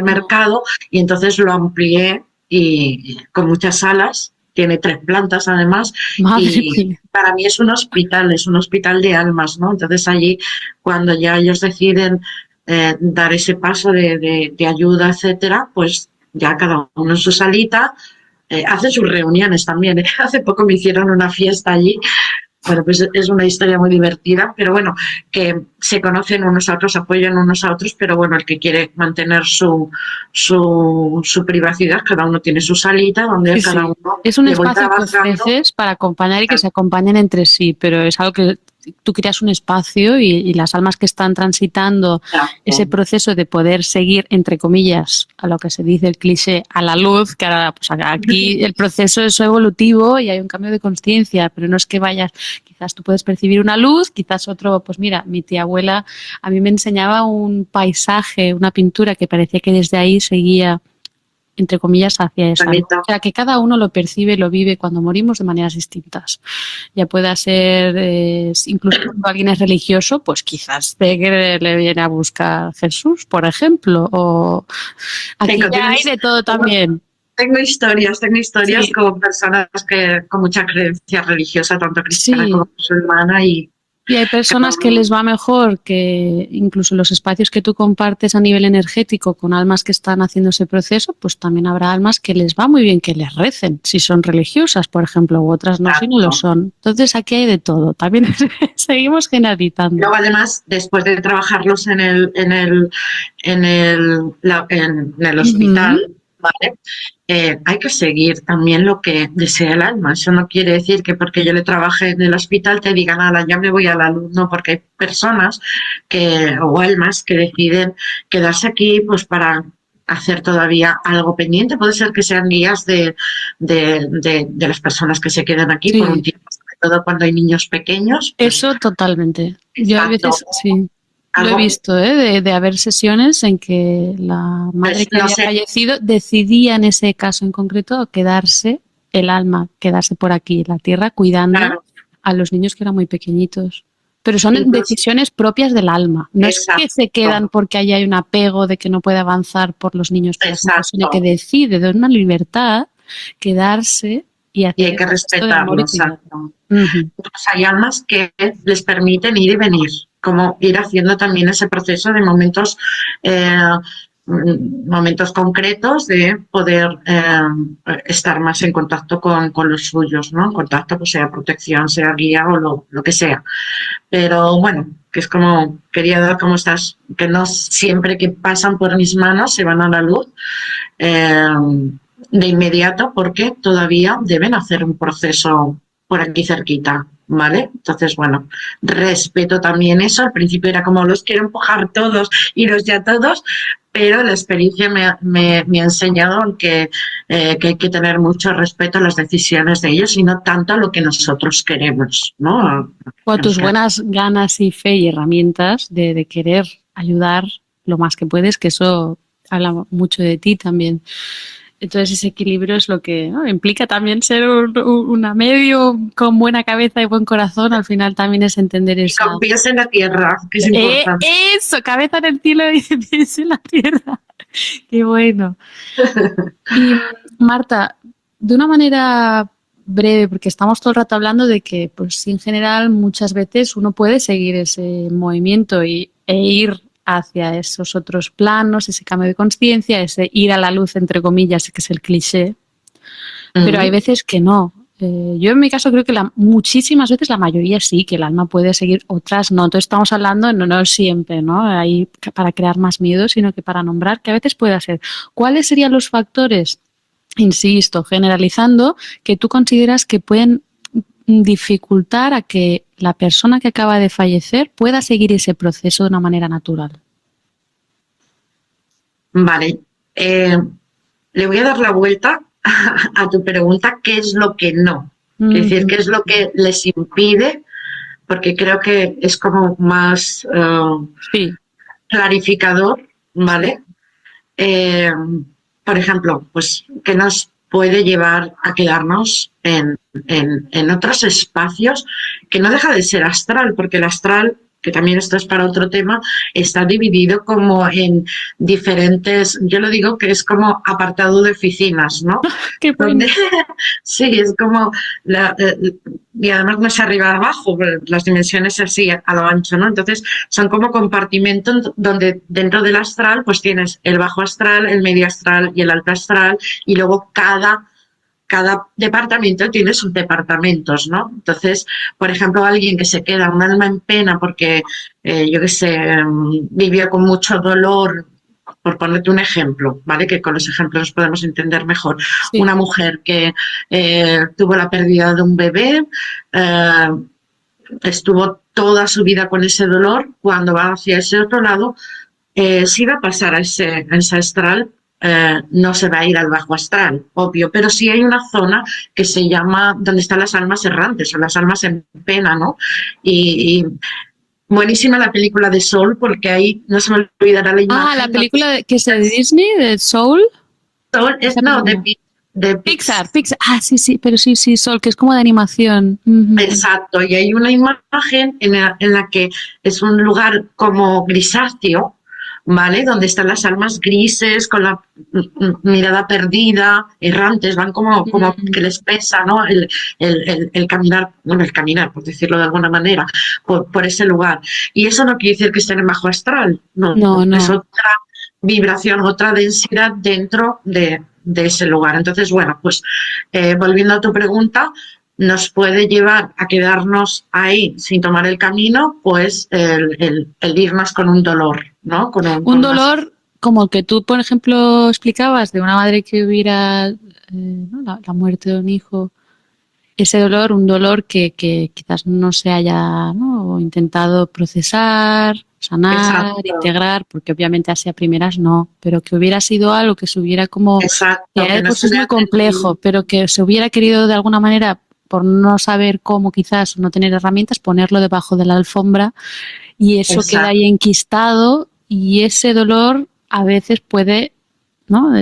mercado, y entonces lo amplié y con muchas salas, tiene 3 plantas además, Madre y mía. para mí es un hospital de almas, ¿no? Entonces allí, cuando ya ellos deciden dar ese paso de ayuda, etcétera, pues ya cada uno en su salita, hace sus reuniones también, ¿eh? Hace poco me hicieron una fiesta allí. Bueno, pues es una historia muy divertida, pero bueno, que se conocen unos a otros, apoyan unos a otros, pero bueno, el que quiere mantener su privacidad, cada uno tiene su salita donde Sí, cada sí. uno Es un le voy espacio que trabajando. ofreces para acompañar y que se acompañen entre sí, pero es algo que tú creas un espacio y las almas que están transitando ese proceso de poder seguir, entre comillas, a lo que se dice el cliché, a la luz, que ahora pues aquí el proceso es evolutivo y hay un cambio de conciencia, pero no es que vayas, quizás tú puedes percibir una luz, quizás otro, pues mira, mi tía abuela a mí me enseñaba un paisaje, una pintura que parecía que desde ahí seguía entre comillas, hacia esa luz. Bonito. O sea, que cada uno lo percibe, lo vive cuando morimos de maneras distintas. Ya pueda ser, incluso cuando alguien es religioso, pues quizás ve que le viene a buscar Jesús, por ejemplo, o aquí ya hay de todo también. Tengo historias Sí, con personas que con mucha creencia religiosa, tanto cristiana como sí. musulmana, y Y hay personas que les va mejor, que incluso los espacios que tú compartes a nivel energético con almas que están haciendo ese proceso, pues también habrá almas que les va muy bien que les recen, si son religiosas, por ejemplo, u otras no, si no lo tanto. son. Entonces aquí hay de todo. También seguimos generalizando. Luego, además, después de trabajarlos en el Ujú. hospital, ¿vale? Hay que seguir también lo que desea el alma. Eso no quiere decir que porque yo le trabaje en el hospital te digan, nada, ya me voy a la luz. No, porque hay personas o almas que deciden quedarse aquí pues para hacer todavía algo pendiente. Puede ser que sean guías de las personas que se quedan aquí por un Sí, tiempo, sobre todo cuando hay niños pequeños, pues eso totalmente. Yo hay exacto. veces, sí, lo he Algo, visto, ¿eh? De haber sesiones en que la madre pues que no había sé, fallecido decidía en ese caso en concreto quedarse, el alma, quedarse por aquí en la tierra cuidando claro, a los niños que eran muy pequeñitos. Pero son incluso, decisiones propias del alma. No es que se quedan exacto, porque ahí hay un apego de que no puede avanzar por los niños, por ejemplo, sino que exacto. decide de una libertad quedarse y Y hacer hay ese que gesto de amor respetarlo, y cuidado. exacto. Ujú. Pues hay almas que les permiten ir y venir, como ir haciendo también ese proceso de eh, momentos concretos de poder estar más en contacto con los suyos, ¿no? En contacto, pues sea protección, sea guía o lo que sea. Pero bueno, que es como, quería dar como estas, que no siempre que pasan por mis manos se van a la luz eh, de inmediato, porque todavía deben hacer un proceso por aquí cerquita, ¿vale? Entonces, bueno, respeto también eso. Al principio era como los quiero empujar todos, iros ya todos, pero la experiencia me ha enseñado que hay que tener mucho respeto a las decisiones de ellos y no tanto a lo que nosotros queremos, ¿no? O a tus Nos queda buenas ganas y fe y herramientas de querer ayudar lo más que puedes, que eso habla mucho de ti también. Entonces ese equilibrio es lo que, ¿no?, implica también ser una medio con buena cabeza y buen corazón. Al final también es entender y con esa... pies en la tierra, que es importante. Eso, cabeza en el cielo y pies en la tierra. Qué bueno. Y Marta, de una manera breve, porque estamos todo el rato hablando de que, pues, sí, en general, muchas veces uno puede seguir ese movimiento e ir hacia esos otros planos, ese cambio de conciencia, ese ir a la luz, entre comillas, que es el cliché, pero hay Uh-huh. veces que no. Yo en mi caso creo que muchísimas veces la mayoría sí, que el alma puede seguir, otras no. Entonces estamos hablando, no siempre, ¿no? Ahí para crear más miedo, sino que para nombrar que a veces puede ser. ¿Cuáles serían los factores, insisto, generalizando, que tú consideras que pueden dificultar a que la persona que acaba de fallecer pueda seguir ese proceso de una manera natural? Vale. Le voy a dar la vuelta a tu pregunta, ¿qué es lo que no? Es decir, ¿qué es lo que les impide? Porque creo que es como más Sí. clarificador, ¿vale? Por ejemplo, pues, ¿qué nos puede llevar a quedarnos en otros espacios que no deja de ser astral? Porque el astral, que también esto es para otro tema, está dividido como en diferentes, yo lo digo que es como apartado de oficinas, ¿no? Qué Donde, sí, es como, y además no es arriba abajo, las dimensiones así a lo ancho, ¿no? Entonces son como compartimentos donde dentro del astral pues tienes el bajo astral, el medio astral y el alto astral, y luego cada departamento tiene sus departamentos, ¿no? Entonces, por ejemplo, alguien que se queda un alma en pena porque, yo qué sé, vivió con mucho dolor, por ponerte un ejemplo, ¿vale? Que con los ejemplos nos podemos entender mejor. Sí. Una mujer que tuvo la pérdida de un bebé, estuvo toda su vida con ese dolor, cuando va hacia ese otro lado, si va a pasar a ese astral, no se va a ir al bajo astral, obvio, pero sí hay una zona que se llama, donde están las almas errantes o las almas en pena, ¿no? Y buenísima la película de Soul, porque ahí no se me olvidará la imagen. Ah, la película que es de Disney, de Soul. Soul es, no, de Pixar. Ah, sí, pero sí, Soul, que es como de animación. Exacto, y hay una imagen en la que es un lugar como grisáceo, ¿vale? Donde están las almas grises, con la mirada perdida, errantes, van como que les pesa, ¿no? El caminar, bueno, el caminar, por decirlo de alguna manera, por ese lugar. Y eso no quiere decir que estén en bajo astral, no. Es otra vibración, otra densidad dentro de ese lugar. Entonces, bueno, pues volviendo a tu pregunta, nos puede llevar a quedarnos ahí sin tomar el camino, pues el irnos con un dolor, ¿no? Un dolor como el que tú, por ejemplo, explicabas de una madre que hubiera ¿no? la muerte de un hijo. Ese dolor, un dolor que quizás no se haya, ¿no? intentado procesar, sanar, Exacto. integrar, porque obviamente así a primeras no, pero que hubiera sido algo que se hubiera como... Exacto, que no es muy complejo, pero que se hubiera querido de alguna manera, por no saber cómo quizás, no tener herramientas, ponerlo debajo de la alfombra y eso queda ahí enquistado y ese dolor a veces puede... ¿no?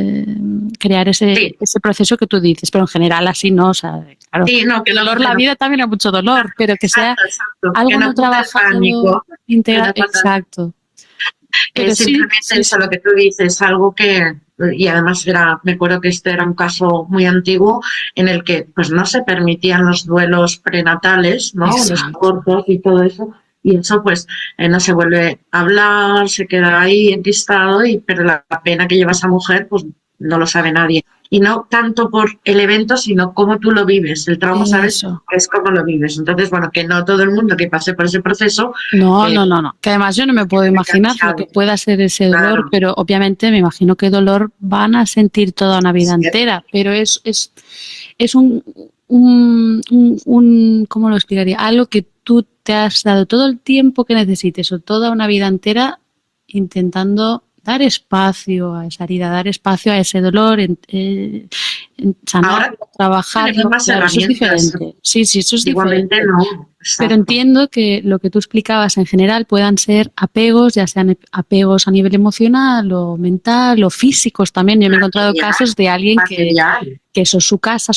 Crear ese proceso que tú dices, pero en general así no, o sea, claro, sí, no, que el dolor, la vida también hay mucho dolor, pero que sea algo que no trabajado, integral, exacto. Pero simplemente eso, lo que tú dices, algo que, y además me acuerdo que este era un caso muy antiguo en el que pues no se permitían los duelos prenatales, ¿no? Los cortos y todo eso. Y eso pues no se vuelve a hablar, se queda ahí enquistado, pero la pena que lleva esa mujer pues no lo sabe nadie. Y no tanto por el evento, sino cómo tú lo vives. El trauma, ¿sabes? Es cómo lo vives. Entonces, bueno, que no todo el mundo que pase por ese proceso... No. Que además yo no me puedo imaginar lo que pueda ser ese dolor, pero obviamente me imagino que dolor van a sentir toda una vida entera, pero es un ¿cómo lo explicaría? Algo que tú te has dado todo el tiempo que necesites o toda una vida entera intentando dar espacio a esa herida, dar espacio a ese dolor, sanar, trabajar. Claro, eso es diferente. Sí, eso es igualmente diferente. No. Pero entiendo que lo que tú explicabas en general puedan ser apegos, ya sean apegos a nivel emocional o mental o físicos también. Yo me he encontrado casos de alguien que eso es su casa,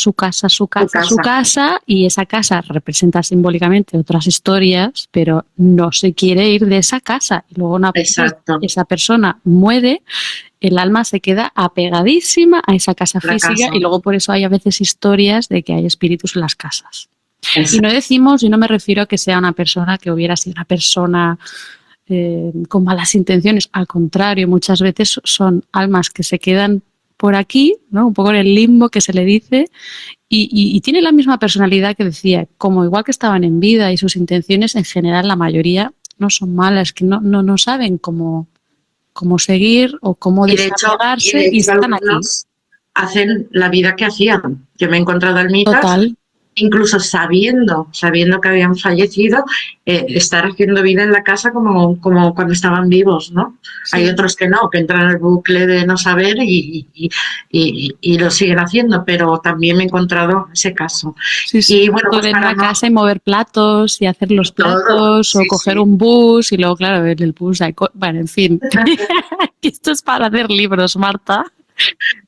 y esa casa representa simbólicamente otras historias, pero no se quiere ir de esa casa. Y luego esa persona muere, el alma se queda apegadísima a esa casa física y luego por eso hay a veces historias de que hay espíritus en las casas. Y no decimos, y no me refiero a que sea una persona que hubiera sido una persona con malas intenciones, al contrario, muchas veces son almas que se quedan por aquí, ¿no? Un poco en el limbo que se le dice, y tiene la misma personalidad que decía, como igual que estaban en vida y sus intenciones en general la mayoría no son malas, que no saben cómo seguir o cómo desapegarse y están aquí. Hacen la vida que hacían. Yo me he encontrado almitas incluso sabiendo que habían fallecido, estar haciendo vida en la casa como cuando estaban vivos, ¿no? Sí. Hay otros que no, que entran en el bucle de no saber y lo siguen haciendo, pero también me he encontrado ese caso. Sí, sí. Y bueno, pues En para la casa y mover platos y hacer los todo, platos o sí, coger sí. un bus y luego, claro, en el bus hay bueno, en fin. Esto es para hacer libros, Marta.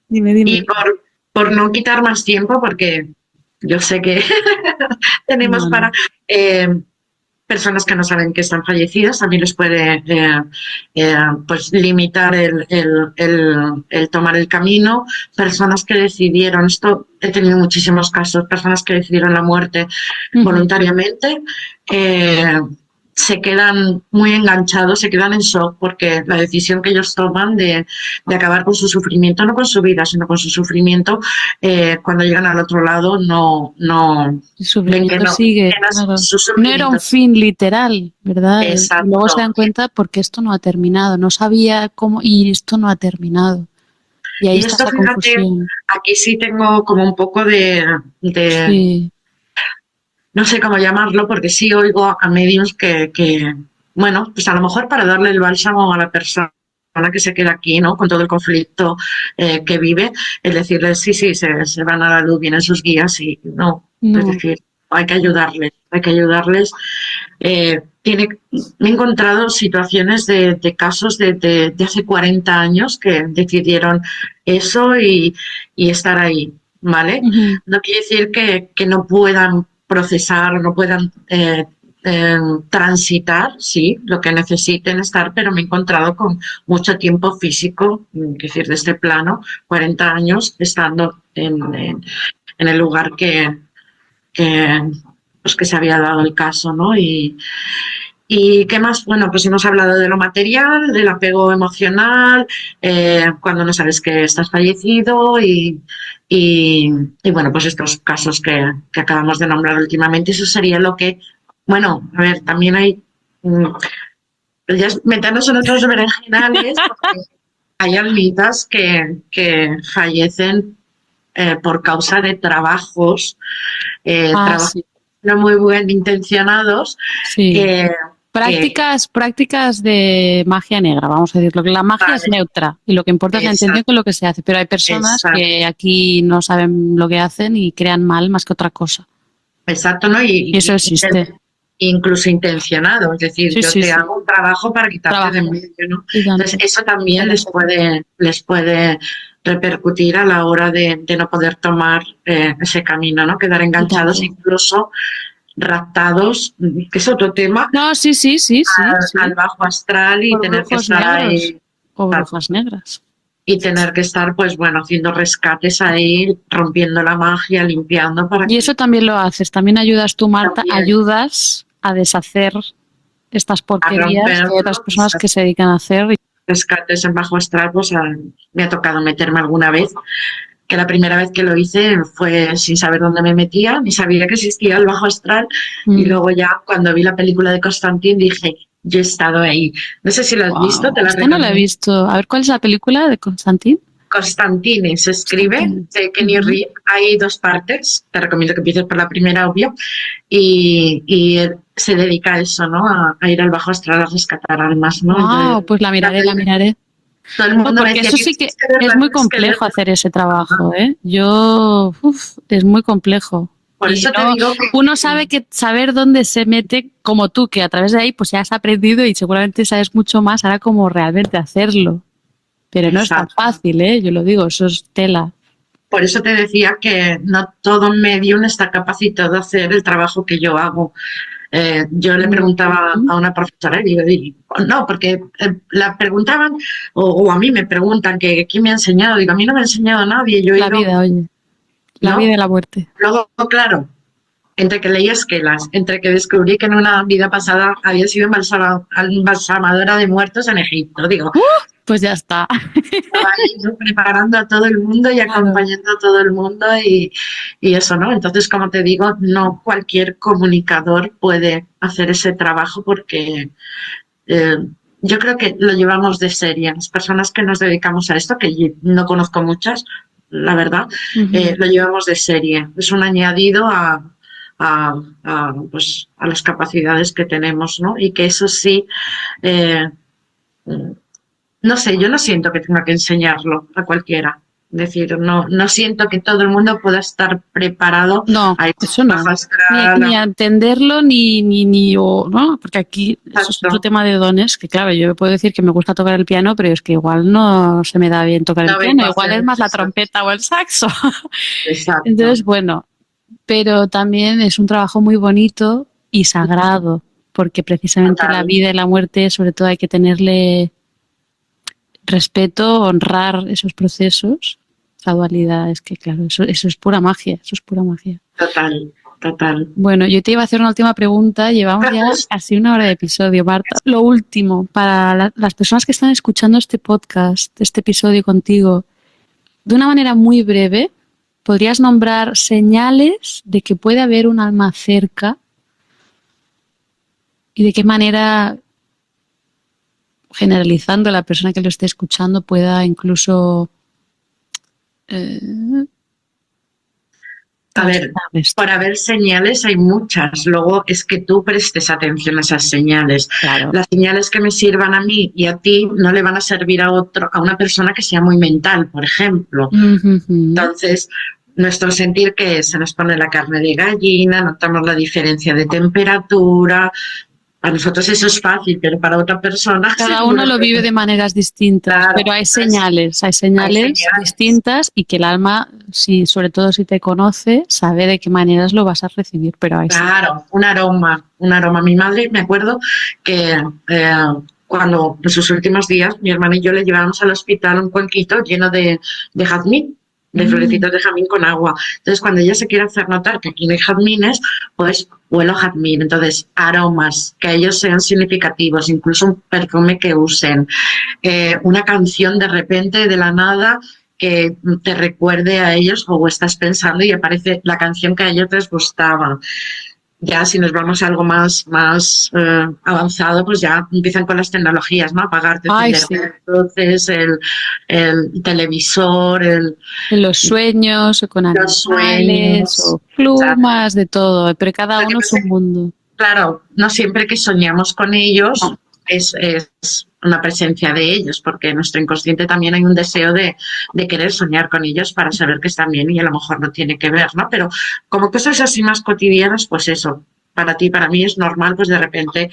Dime, Y dime. por no quitar más tiempo, porque yo sé que tenemos No, para... no. Personas que no saben que están fallecidas, también les puede pues limitar el tomar el camino. Personas que decidieron, esto he tenido muchísimos casos, personas que decidieron la muerte voluntariamente, se quedan muy enganchados, se quedan en shock porque la decisión que ellos toman de acabar con su sufrimiento, no con su vida, sino con su sufrimiento, cuando llegan al otro lado no El ven que sufrimiento no, sigue, que claro. su No era un sufrimiento. fin literal, ¿verdad? Y luego se Exacto. dan cuenta porque esto no ha terminado. No sabía cómo y esto no ha terminado. Y ahí Y está esto, esa fíjate, confusión. aquí sí tengo como un poco de Sí. no sé cómo llamarlo, porque sí oigo a medios que, bueno, pues a lo mejor para darle el bálsamo a la persona que se queda aquí, ¿no? Con todo el conflicto que vive, es decirles, sí, sí, se van a la luz, vienen sus guías y no, es No. decir, hay que ayudarles, hay que ayudarles. Me he encontrado situaciones de casos de hace 40 años que decidieron eso y estar ahí, ¿vale? Ujú. No quiere decir que no puedan procesar o no puedan transitar, sí, lo que necesiten estar, pero me he encontrado con mucho tiempo físico, es decir, de este plano, 40 años estando en el lugar que, pues que se había dado el caso, ¿no? ¿Y qué más? Bueno, pues hemos hablado de lo material, del apego emocional, cuando no sabes que estás fallecido y bueno, pues estos casos que acabamos de nombrar últimamente, eso sería lo que, bueno, a ver, también hay, ya meternos en otros berenjenales, porque hay almitas que fallecen por causa de Ah, trabajos sí. no muy bien intencionados, Sí. que Prácticas de magia negra, vamos a decirlo. Que la magia es vale, neutra y lo que importa es la intención exacto, con lo que se hace. Pero hay personas exacto, que aquí no saben lo que hacen y crean mal más que otra cosa. exacto, ¿no? Y eso existe. Incluso intencionado, es decir, Sí, yo sí, te sí. hago un trabajo para quitarte de en Trabajo. medio, ¿no? Y Entonces, tanto. eso también les puede repercutir a la hora de no poder tomar ese camino, ¿no? Quedar Y enganchados, tanto. incluso raptados, que es otro tema, No, sí, sí, sí, sí, al sí. bajo astral y Por tener que brujos estar negros ahí. o brujas negras. Y tener que estar, pues bueno, haciendo rescates ahí, rompiendo la magia, limpiando para Y que eso también lo haces. También ayudas tú, Marta, también ayudas a deshacer estas a porquerías que hay otras romperlo. personas que se dedican a hacer. Rescates en bajo astral, pues me ha tocado meterme alguna vez, que la primera vez que lo hice fue sin saber dónde me metía, ni sabía que existía el bajo astral, y luego ya cuando vi la película de Constantine dije, yo he estado ahí. No sé si lo has visto, Wow, te la esta no la he recomiendo. visto. A ver, ¿cuál es la película de Constantine? Constantine se escribe Constantine. de Kenny Reeve. Hay dos partes, te recomiendo que empieces por la primera, obvio, y se dedica a eso, ¿no? A ir al bajo astral a rescatar almas, ¿no? Entonces, Wow, pues la la miraré, la peli- miraré. todo el No, mundo me porque decía, eso sí que tienes que verla, es muy tienes que complejo verla. hacer ese trabajo, ¿eh? Es muy complejo. Por Y eso te no, digo uno sabe que saber dónde se mete, como tú, que a través de ahí pues ya has aprendido y seguramente sabes mucho más ahora cómo realmente hacerlo. Pero no es tan exacto. fácil, ¿eh? Yo lo digo, eso es tela. Por eso te decía que no todo medium está capacitado a hacer el trabajo que yo hago. Yo le preguntaba a una profesora y digo, no, porque la preguntaban, o a mí me preguntan que quién me ha enseñado. Digo, a mí no me ha enseñado nadie, yo he La ido, vida, oye, la vida y ¿no? la muerte. Luego, claro, entre que leí esquelas, entre que descubrí que en una vida pasada había sido embalsamadora de muertos en Egipto, digo, Pues ya está. estaba ahí, ¿no? Preparando a todo el mundo y Claro. acompañando a todo el mundo y eso, ¿no? Entonces, como te digo, no cualquier comunicador puede hacer ese trabajo porque eh, yo creo que lo llevamos de serie. Las personas que nos dedicamos a esto, que no conozco muchas, la verdad, Ujú. lo llevamos de serie. Es un añadido pues, a las capacidades que tenemos, ¿no? Y que eso sí, eh, no sé, yo no siento que tenga que enseñarlo a cualquiera. Es decir, no siento que todo el mundo pueda estar preparado No, a ir eso a no. astral. Ni a entenderlo, ¿no? Porque aquí eso es otro Exacto, tema de dones, que claro, yo puedo decir que me gusta tocar el piano, pero es que igual no se me da bien tocar el no vengo piano, a igual hacer es más la eso. trompeta o el saxo. Exacto, Entonces, bueno, pero también es un trabajo muy bonito y sagrado, porque precisamente la total. vida y la muerte, sobre todo hay que tenerle respeto, honrar esos procesos. Esa dualidad es que, claro, eso es pura magia, eso es pura magia. Total, total. Bueno, yo te iba a hacer una última pregunta. Llevamos ya casi una hora de episodio, Marta. Lo último, para las personas que están escuchando este podcast, este episodio contigo, de una manera muy breve, ¿podrías nombrar señales de que puede haber un alma cerca y de qué manera, generalizando, la persona que lo esté escuchando pueda incluso eh, A ver, transformar esto? para ver señales hay muchas. Luego es que tú prestes atención a esas señales. Claro. Las señales que me sirvan a mí y a ti no le van a servir a otro, a una persona que sea muy mental, por ejemplo. Ujujú. Entonces, nuestro sentir que se nos pone la carne de gallina, notamos la diferencia de temperatura. Para nosotros eso es fácil, pero para otra persona Cada uno seguro lo que vive de maneras distintas, pero claro. Entonces, hay hay señales señales. distintas y que el alma, si, sobre todo si te conoce, sabe de qué maneras lo vas a recibir, pero hay señales. Claro, un aroma, un aroma. Mi madre, me acuerdo que cuando en sus últimos días, mi hermana y yo le llevábamos al hospital un cuenquito lleno de jazmín, de Mm, florecitos de jazmín con agua. Entonces, cuando ella se quiere hacer notar que aquí no hay jazmines, pues huelo jazmín. Entonces, aromas, que ellos sean significativos, incluso un perfume que usen, una canción de repente, de la nada, que te recuerde a ellos o estás pensando y aparece la canción que a ellos les gustaba. Ya si nos vamos a algo más avanzado, pues ya empiezan con las tecnologías, ¿no? Apagarte, ay, encender sí. luces, el televisor, En los sueños, o con los animales, sueños. o O sea, plumas, de todo, pero cada lo que uno es pasa un es que, mundo. claro, no siempre que soñamos con ellos No, es una presencia de ellos, porque en nuestro inconsciente también hay un deseo de querer soñar con ellos para saber que están bien y a lo mejor no tiene que ver, ¿no? Pero como cosas así más cotidianas, pues eso, para ti, para mí es normal, pues de repente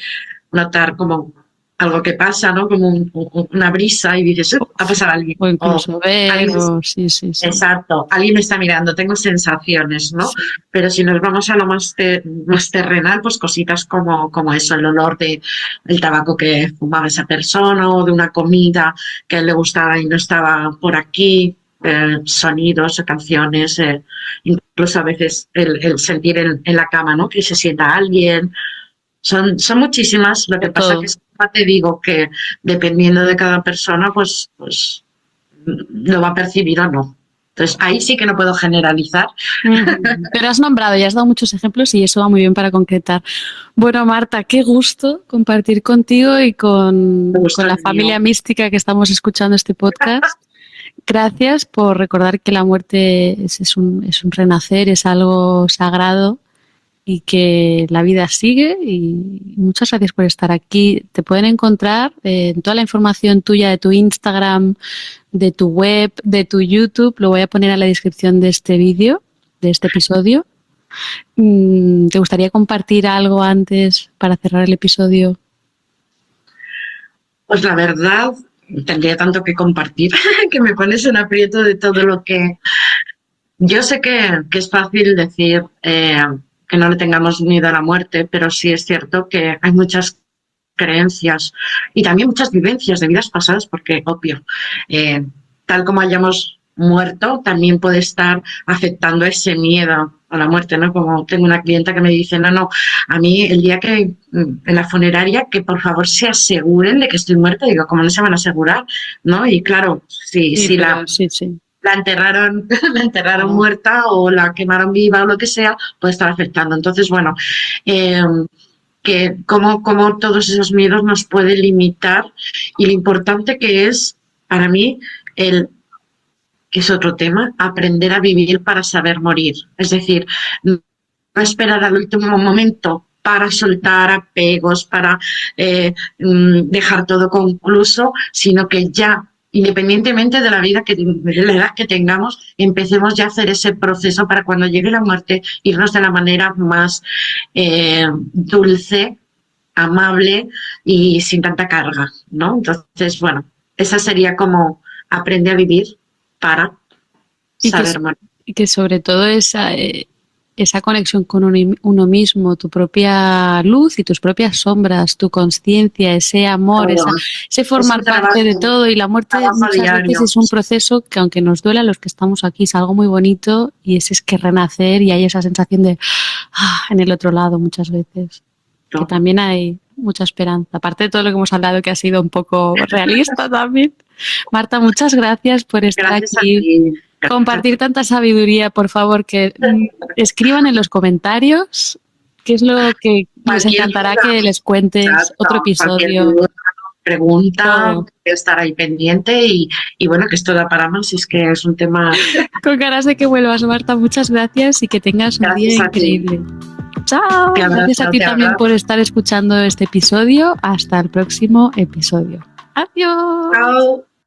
notar como algo que pasa, ¿no? Como una brisa y dices, ha pasado alguien. o O incluso ver, alguien, o sí, sí, sí. exacto, alguien me está mirando, tengo sensaciones, ¿no? Sí. Pero si nos vamos a lo más terrenal, pues cositas como eso, el olor de el tabaco que fumaba esa persona o de una comida que le gustaba y no estaba por aquí, sonidos, canciones, incluso a veces el sentir en la cama, ¿no? Que se sienta alguien. Son muchísimas, lo De que pasa que todo. es, te digo que dependiendo de cada persona, pues lo va a percibir o no. Entonces, ahí sí que no puedo generalizar. Ujú. Pero has nombrado y has dado muchos ejemplos y eso va muy bien para concretar. Bueno, Marta, qué gusto compartir contigo y Me con gusta la el mío. familia mística que estamos escuchando este podcast. Gracias por recordar que la muerte es un renacer, es algo sagrado y que la vida sigue. Y muchas gracias por estar aquí. Te pueden encontrar en toda la información tuya de tu Instagram, de tu web, de tu YouTube. Lo voy a poner a la descripción de este vídeo, de este episodio. ¿Te gustaría compartir algo antes para cerrar el episodio? Pues la verdad, tendría tanto que compartir que me pones en aprieto de todo lo que... Yo sé que es fácil decir que no le tengamos miedo a la muerte, pero sí es cierto que hay muchas creencias y también muchas vivencias de vidas pasadas, porque obvio, eh, tal como hayamos muerto, también puede estar afectando ese miedo a la muerte, ¿no? Como tengo una clienta que me dice, no, a mí el día que en la funeraria, que por favor se aseguren de que estoy muerta, digo, ¿cómo no se van a asegurar? ¿No? Y claro, si, Sí, si la pero sí, sí. la enterraron, la enterraron Claro. muerta o la quemaron viva o lo que sea, puede estar afectando. Entonces, bueno, eh, que cómo todos esos miedos nos pueden limitar y lo importante que es para mí el que es otro tema, aprender a vivir para saber morir. Es decir, no esperar al último momento para soltar apegos, para dejar todo concluso, sino que ya, independientemente de de la edad que tengamos, empecemos ya a hacer ese proceso para cuando llegue la muerte irnos de la manera más dulce, amable y sin tanta carga, ¿no? Entonces, bueno, esa sería como aprende a vivir para saber morir. Y que sobre todo esa conexión con uno mismo, tu propia luz y tus propias sombras, tu conciencia, ese amor, ese formar parte de todo, y la muerte muchas veces es un proceso que, aunque nos duela a los que estamos aquí, es algo muy bonito, y es que renacer, y hay esa sensación de en el otro lado muchas veces, que también hay mucha esperanza, aparte de todo lo que hemos hablado, que ha sido un poco realista también. Marta, muchas gracias por estar aquí. Compartir tanta sabiduría, por favor, que escriban en los comentarios qué es lo que nos encantará que les cuentes. Otro episodio. Pregunta, estar ahí pendiente y bueno, que esto da para más, es que es un tema... Con ganas de que vuelvas, Marta, muchas gracias y que tengas un día increíble. Chao. Gracias a ti también por estar escuchando este episodio. Hasta el próximo episodio. Adiós. Chao.